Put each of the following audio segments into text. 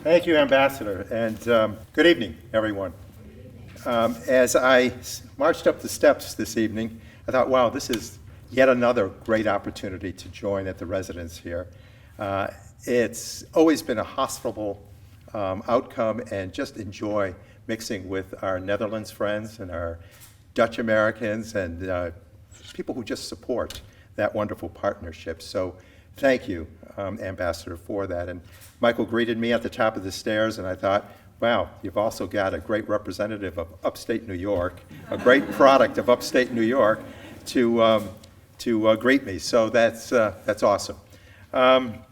Thank you, Ambassador, and good evening, everyone. As I marched up the steps this evening, I thought, wow, this is yet another great opportunity to join at the residence here. It's always been a hospitable outcome, and just enjoy mixing with our Netherlands friends and our Dutch Americans and people who just support that wonderful partnership. So thank you, Ambassador, for that. And Michael greeted me at the top of the stairs, and I thought, wow, you've also got a great representative of upstate New York, a great product of upstate New York to greet me. So that's awesome. And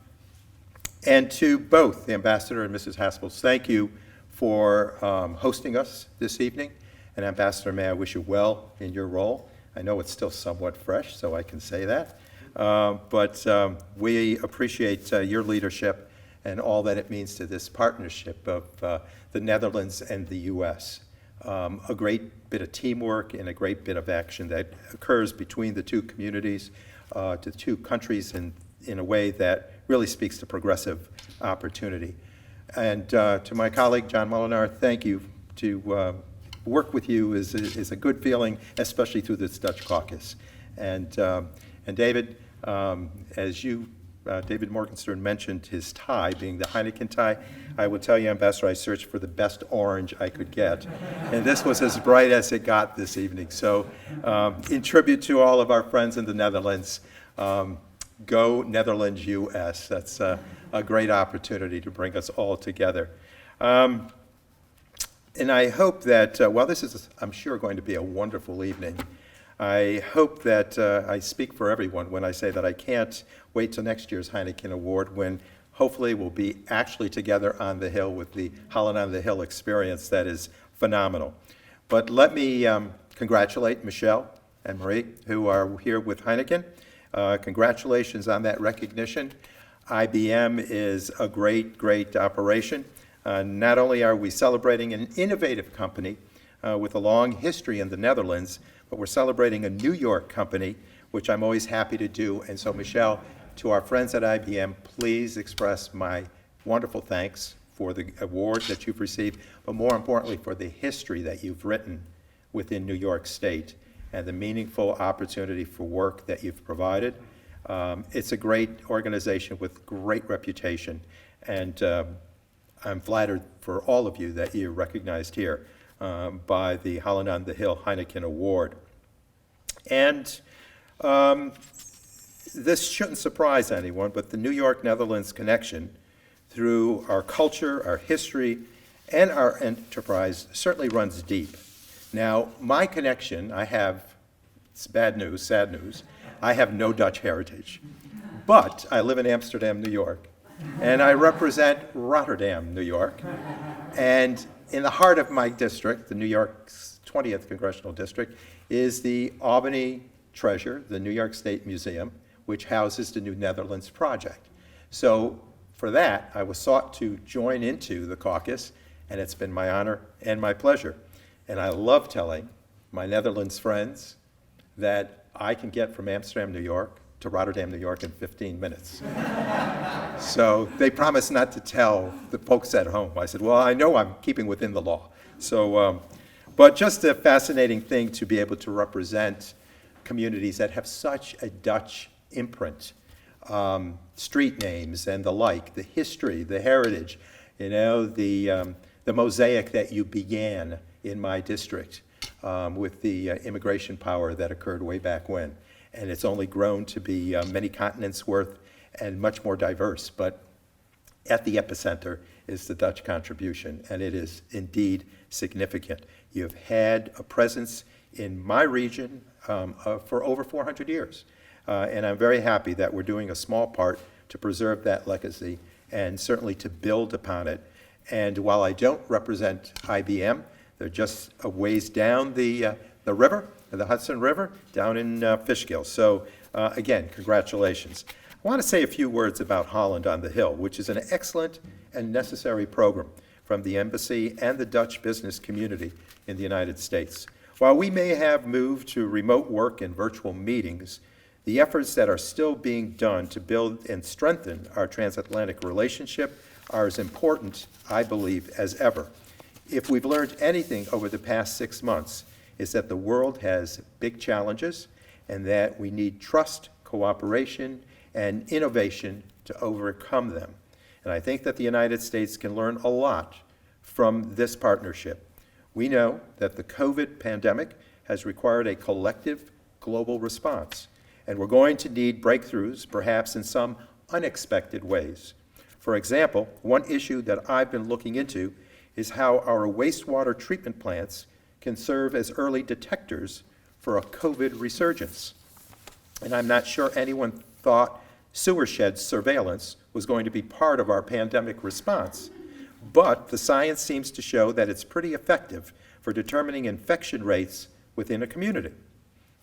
to both the Ambassador and Mrs. Haspels, thank you for hosting us this evening. And Ambassador, may I wish you well in your role. I know it's still somewhat fresh, so I can say that. But we appreciate your leadership and all that it means to this partnership of the Netherlands and the U.S. A great bit of teamwork and a great bit of action that occurs between the two communities, to the two countries in a way that really speaks to progressive opportunity. And to my colleague, John Molinar, thank you. To work with you is a good feeling, especially through this Dutch caucus. And David, as you, David Morgenstern mentioned his tie being the Heineken tie. I will tell you, Ambassador, I searched for the best orange I could get. And this was as bright as it got this evening. So in tribute to all of our friends in the Netherlands, go Netherlands US. That's a great opportunity to bring us all together. And I hope that, while this is, I'm sure, going to be a wonderful evening, I hope that I speak for everyone when I say that I can't wait till next year's Heineken Award, when hopefully we'll be actually together on the Hill with the Holland on the Hill experience that is phenomenal. But let me congratulate Michelle and Marie, who are here with Heineken. Congratulations on that recognition. IBM is a great, great operation. Not only are we celebrating an innovative company with a long history in the Netherlands, but we're celebrating a New York company, which I'm always happy to do. And so, Michelle, to our friends at IBM, please express my wonderful thanks for the award that you've received, but more importantly, for the history that you've written within New York State and the meaningful opportunity for work that you've provided. It's a great organization with great reputation, and I'm flattered for all of you that you're recognized here by the Holland on the Hill Heineken Award. And this shouldn't surprise anyone, but the New York Netherlands connection through our culture, our history, and our enterprise certainly runs deep. Now, my connection, it's bad news, sad news, I have no Dutch heritage. But I live in Amsterdam, New York, and I represent Rotterdam, New York. And in the heart of my district, the New York's 20th Congressional District, is the Albany Treasure, the New York State Museum, which houses the New Netherlands Project. So for that, I was sought to join into the caucus, and it's been my honor and my pleasure. And I love telling my Netherlands friends that I can get from Amsterdam, New York to Rotterdam, New York in 15 minutes. So they promised not to tell the folks at home. I said, well, I know I'm keeping within the law. So, but just a fascinating thing to be able to represent communities that have such a Dutch imprint, street names and the like, the history, the heritage, the mosaic that you began in my district with the immigration power that occurred way back when. And it's only grown to be many continents worth and much more diverse. But at the epicenter is the Dutch contribution, and it is indeed significant. You've had a presence in my region for over 400 years. And I'm very happy that we're doing a small part to preserve that legacy and certainly to build upon it. And while I don't represent IBM, they're just a ways down the river, the Hudson River, down in Fishkill. So again, congratulations. I want to say a few words about Holland on the Hill, which is an excellent and necessary program from the Embassy and the Dutch business community in the United States. While we may have moved to remote work and virtual meetings, the efforts that are still being done to build and strengthen our transatlantic relationship are as important, I believe, as ever. If we've learned anything over the past 6 months, is that the world has big challenges and that we need trust, cooperation, and innovation to overcome them. And I think that the United States can learn a lot from this partnership. We know that the COVID pandemic has required a collective global response, and we're going to need breakthroughs, perhaps in some unexpected ways. For example, one issue that I've been looking into is how our wastewater treatment plants can serve as early detectors for a COVID resurgence. And I'm not sure anyone thought sewer shed surveillance was going to be part of our pandemic response, but the science seems to show that it's pretty effective for determining infection rates within a community.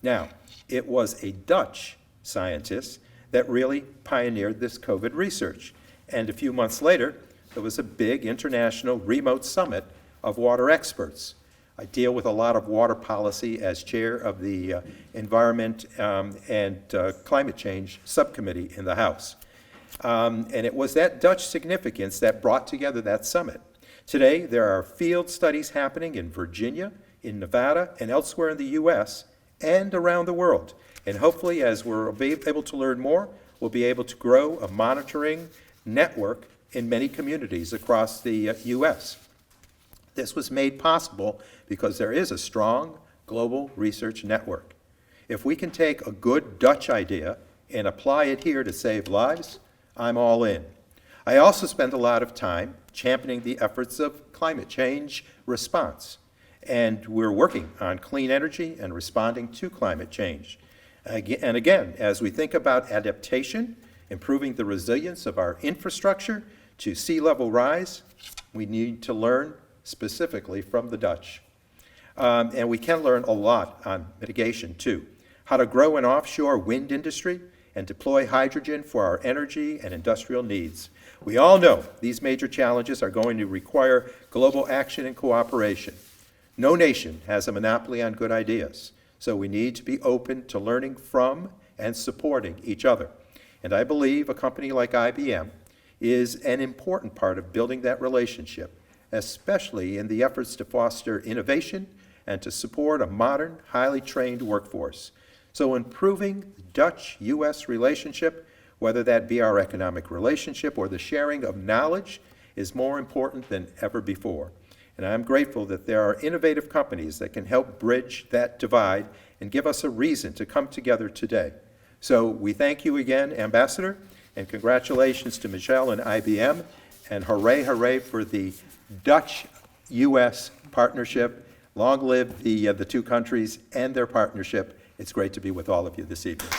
Now, it was a Dutch scientist that really pioneered this COVID research, and a few months later, there was a big international remote summit of water experts. I deal with a lot of water policy as chair of the Environment and Climate Change Subcommittee in the House. And it was that Dutch significance that brought together that summit. Today, there are field studies happening in Virginia, in Nevada, and elsewhere in the U.S. and around the world. And hopefully, as we're able to learn more, we'll be able to grow a monitoring network in many communities across the U.S. This was made possible because there is a strong global research network. If we can take a good Dutch idea and apply it here to save lives, I'm all in. I also spend a lot of time championing the efforts of climate change response, and we're working on clean energy and responding to climate change. And again, as we think about adaptation, improving the resilience of our infrastructure to sea level rise, we need to learn specifically from the Dutch. And we can learn a lot on mitigation too. How to grow an offshore wind industry and deploy hydrogen for our energy and industrial needs. We all know these major challenges are going to require global action and cooperation. No nation has a monopoly on good ideas, so we need to be open to learning from and supporting each other. And I believe a company like IBM is an important part of building that relationship, especially in the efforts to foster innovation and to support a modern, highly trained workforce. So improving the Dutch-U.S. relationship, whether that be our economic relationship or the sharing of knowledge, is more important than ever before. And I'm grateful that there are innovative companies that can help bridge that divide and give us a reason to come together today. So we thank you again, Ambassador, and congratulations to Michelle and IBM, and hooray, hooray for the Dutch-U.S. partnership. Long live the two countries and their partnership. It's great to be with all of you this evening.